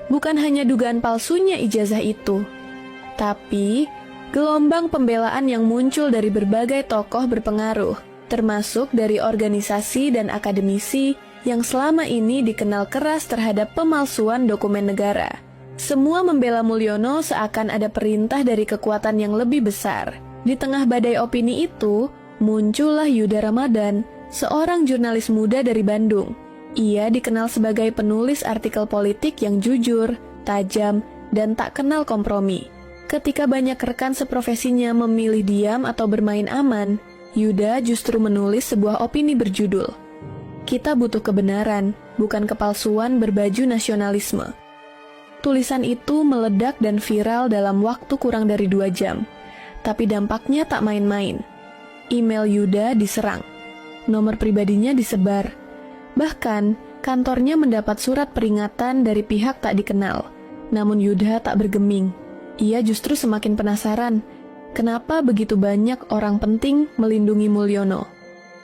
bukan hanya dugaan palsunya ijazah itu, tapi gelombang pembelaan yang muncul dari berbagai tokoh berpengaruh, termasuk dari organisasi dan akademisi yang selama ini dikenal keras terhadap pemalsuan dokumen negara. Semua membela Mulyono seakan ada perintah dari kekuatan yang lebih besar. Di tengah badai opini itu, muncullah Yuda Ramadan, seorang jurnalis muda dari Bandung. Ia dikenal sebagai penulis artikel politik yang jujur, tajam, dan tak kenal kompromi. Ketika banyak rekan seprofesinya memilih diam atau bermain aman, Yuda justru menulis sebuah opini berjudul, "Kita butuh kebenaran, bukan kepalsuan berbaju nasionalisme." Tulisan itu meledak dan viral dalam waktu kurang dari 2 jam. Tapi dampaknya tak main-main. Email Yuda diserang, nomor pribadinya disebar. Bahkan, kantornya mendapat surat peringatan dari pihak tak dikenal. Namun Yuda tak bergeming. Ia justru semakin penasaran, kenapa begitu banyak orang penting melindungi Mulyono.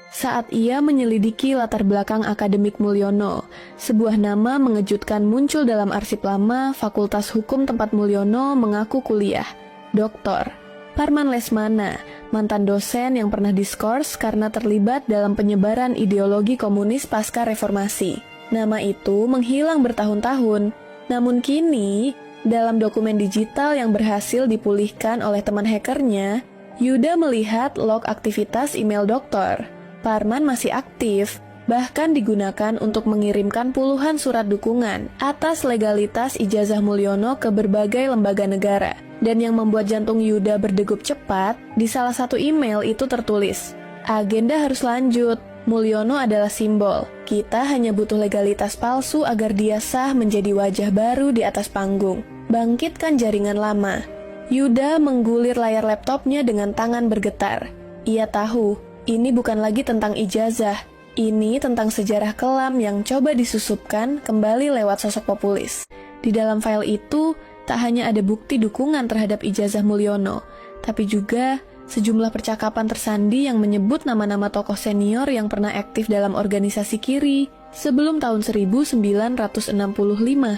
Saat ia menyelidiki latar belakang akademik Mulyono, sebuah nama mengejutkan muncul dalam arsip lama Fakultas Hukum tempat Mulyono mengaku kuliah. Dr. Parman Lesmana, mantan dosen yang pernah diskors karena terlibat dalam penyebaran ideologi komunis pasca reformasi. Nama itu menghilang bertahun-tahun, namun kini, dalam dokumen digital yang berhasil dipulihkan oleh teman hackernya, Yuda melihat log aktivitas email doktor. Parman masih aktif, bahkan digunakan untuk mengirimkan puluhan surat dukungan atas legalitas ijazah Mulyono ke berbagai lembaga negara. Dan yang membuat jantung Yuda berdegup cepat, di salah satu email itu tertulis, "Agenda harus lanjut, Mulyono adalah simbol. Kita hanya butuh legalitas palsu agar dia sah menjadi wajah baru di atas panggung. Bangkitkan jaringan lama." Yuda menggulir layar laptopnya dengan tangan bergetar. Ia tahu, ini bukan lagi tentang ijazah. Ini tentang sejarah kelam yang coba disusupkan kembali lewat sosok populis. Di dalam file itu, tak hanya ada bukti dukungan terhadap ijazah Mulyono, tapi juga sejumlah percakapan tersandi yang menyebut nama-nama tokoh senior yang pernah aktif dalam organisasi kiri sebelum tahun 1965.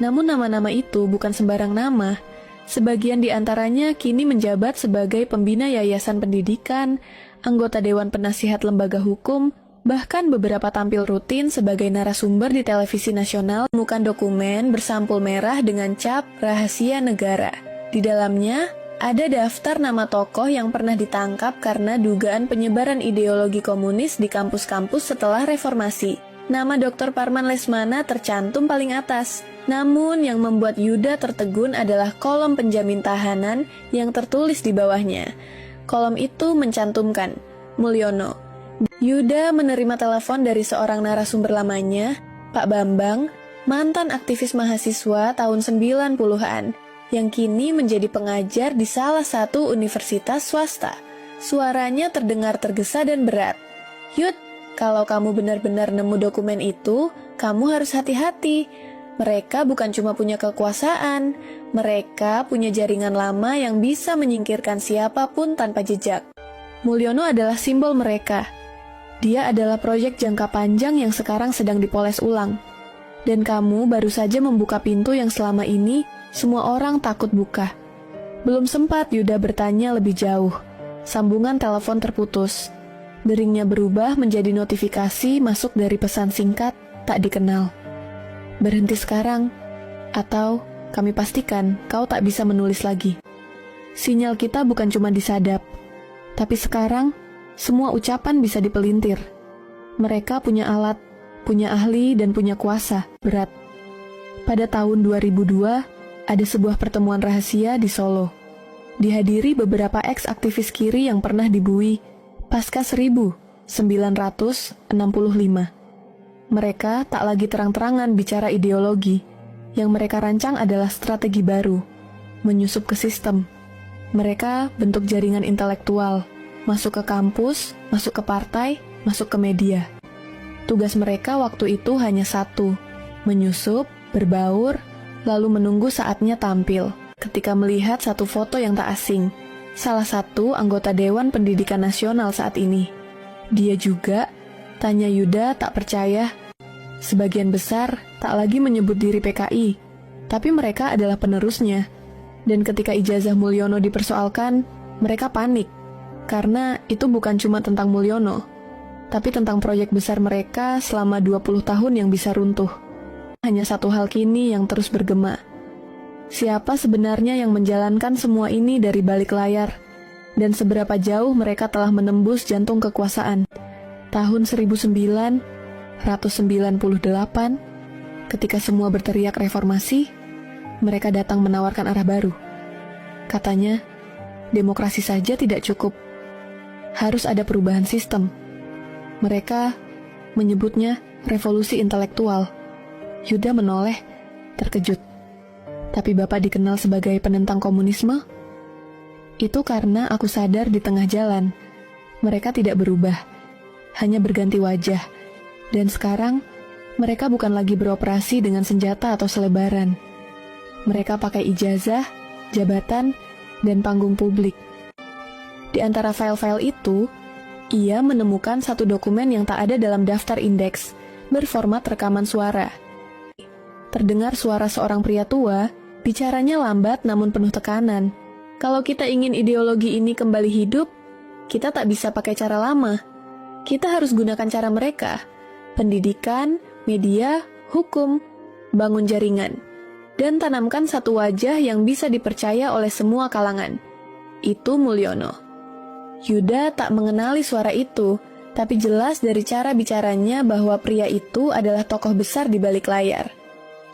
Namun nama-nama itu bukan sembarang nama. Sebagian di antaranya kini menjabat sebagai pembina yayasan pendidikan, anggota Dewan Penasihat Lembaga Hukum, bahkan beberapa tampil rutin sebagai narasumber di televisi nasional. Temukan dokumen bersampul merah dengan cap rahasia negara. Di dalamnya ada daftar nama tokoh yang pernah ditangkap karena dugaan penyebaran ideologi komunis di kampus-kampus setelah reformasi. Nama Dr. Parman Lesmana tercantum paling atas. Namun yang membuat Yuda tertegun adalah kolom penjamin tahanan yang tertulis di bawahnya. Kolom itu mencantumkan Mulyono. Yuda menerima telepon dari seorang narasumber lamanya, Pak Bambang, mantan aktivis mahasiswa tahun 90-an, yang kini menjadi pengajar di salah satu universitas swasta. Suaranya terdengar tergesa dan berat. "Yud, kalau kamu benar-benar nemu dokumen itu, kamu harus hati-hati. Mereka bukan cuma punya kekuasaan, mereka punya jaringan lama yang bisa menyingkirkan siapapun tanpa jejak. Mulyono adalah simbol mereka. Dia adalah proyek jangka panjang yang sekarang sedang dipoles ulang. Dan kamu baru saja membuka pintu yang selama ini semua orang takut buka." Belum sempat Yuda bertanya lebih jauh. Sambungan telepon terputus. Deringnya berubah menjadi notifikasi masuk dari pesan singkat tak dikenal. "Berhenti sekarang, atau kami pastikan kau tak bisa menulis lagi. Sinyal kita bukan cuma disadap, tapi sekarang semua ucapan bisa dipelintir. Mereka punya alat, punya ahli, dan punya kuasa berat." Pada tahun 2002, ada sebuah pertemuan rahasia di Solo. Dihadiri beberapa ex-aktivis kiri yang pernah dibui pasca 1965. Mereka tak lagi terang-terangan bicara ideologi. Yang mereka rancang adalah strategi baru, menyusup ke sistem. Mereka bentuk jaringan intelektual, masuk ke kampus, masuk ke partai, masuk ke media. Tugas mereka waktu itu hanya satu, menyusup, berbaur, lalu menunggu saatnya tampil. Ketika melihat satu foto yang tak asing, salah satu anggota Dewan Pendidikan Nasional saat ini. Dia juga, tanya Yuda tak percaya, sebagian besar tak lagi menyebut diri PKI. Tapi mereka adalah penerusnya. Dan ketika ijazah Mulyono dipersoalkan, mereka panik. Karena itu bukan cuma tentang Mulyono, tapi tentang proyek besar mereka selama 20 tahun yang bisa runtuh. Hanya satu hal kini yang terus bergema. Siapa sebenarnya yang menjalankan semua ini dari balik layar? Dan seberapa jauh mereka telah menembus jantung kekuasaan? Tahun 1998, ketika semua berteriak reformasi, mereka datang menawarkan arah baru. Katanya, demokrasi saja tidak cukup. Harus ada perubahan sistem. Mereka menyebutnya revolusi intelektual. Yuda menoleh, terkejut. Tapi Bapak dikenal sebagai penentang komunisme? Itu karena aku sadar di tengah jalan, mereka tidak berubah, hanya berganti wajah. Dan sekarang, mereka bukan lagi beroperasi dengan senjata atau selebaran. Mereka pakai ijazah, jabatan, dan panggung publik. Di antara file-file itu, ia menemukan satu dokumen yang tak ada dalam daftar indeks, berformat rekaman suara. Terdengar suara seorang pria tua, bicaranya lambat namun penuh tekanan. Kalau kita ingin ideologi ini kembali hidup, kita tak bisa pakai cara lama. Kita harus gunakan cara mereka. Pendidikan, media, hukum, bangun jaringan. Dan tanamkan satu wajah yang bisa dipercaya oleh semua kalangan. Itu Mulyono. Yuda tak mengenali suara itu, tapi jelas dari cara bicaranya bahwa pria itu adalah tokoh besar di balik layar.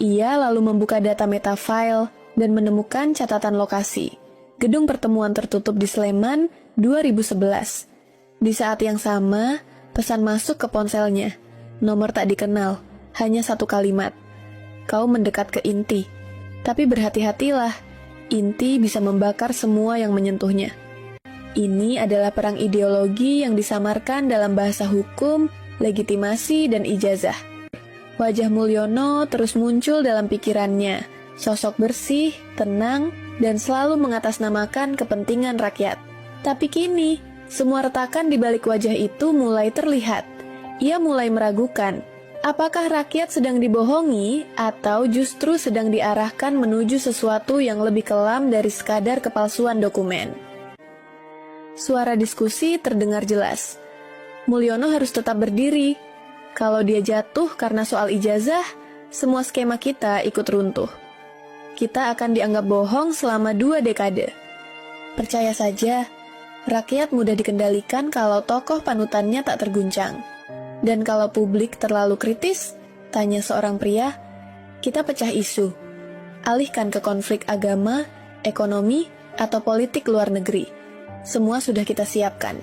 Ia lalu membuka data metafile dan menemukan catatan lokasi. Gedung pertemuan tertutup di Sleman 2011. Di saat yang sama, pesan masuk ke ponselnya. Nomor tak dikenal, hanya satu kalimat. Kau mendekat ke inti. Tapi berhati-hatilah, inti bisa membakar semua yang menyentuhnya. Ini adalah perang ideologi yang disamarkan dalam bahasa hukum, legitimasi, dan ijazah. Wajah Mulyono terus muncul dalam pikirannya. Sosok bersih, tenang, dan selalu mengatasnamakan kepentingan rakyat. Tapi kini, semua retakan di balik wajah itu mulai terlihat. Ia mulai meragukan, apakah rakyat sedang dibohongi atau justru sedang diarahkan menuju sesuatu yang lebih kelam dari sekadar kepalsuan dokumen. Suara diskusi terdengar jelas. Mulyono harus tetap berdiri. Kalau dia jatuh karena soal ijazah, semua skema kita ikut runtuh. Kita akan dianggap bohong selama 2 dekade. Percaya saja, rakyat mudah dikendalikan kalau tokoh panutannya tak terguncang. Dan kalau publik terlalu kritis, tanya seorang pria, kita pecah isu. Alihkan ke konflik agama, ekonomi, atau politik luar negeri. Semua sudah kita siapkan.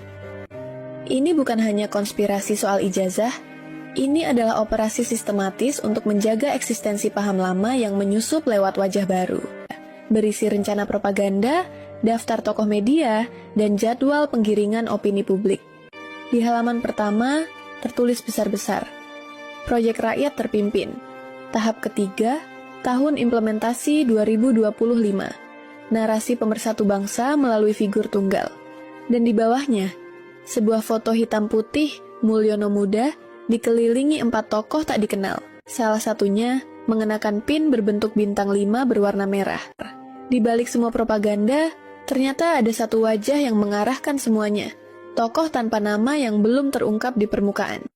Ini bukan hanya konspirasi soal ijazah, ini adalah operasi sistematis untuk menjaga eksistensi paham lama yang menyusup lewat wajah baru. Berisi rencana propaganda, daftar tokoh media, dan jadwal penggiringan opini publik. Di halaman pertama, tertulis besar-besar, Proyek Rakyat Terpimpin, tahap ketiga, tahun implementasi 2025, narasi pemersatu bangsa melalui figur tunggal. Dan di bawahnya, sebuah foto hitam putih Mulyono muda dikelilingi 4 tokoh tak dikenal. Salah satunya mengenakan pin berbentuk bintang 5 berwarna merah. Di balik semua propaganda, ternyata ada satu wajah yang mengarahkan semuanya. Tokoh tanpa nama yang belum terungkap di permukaan.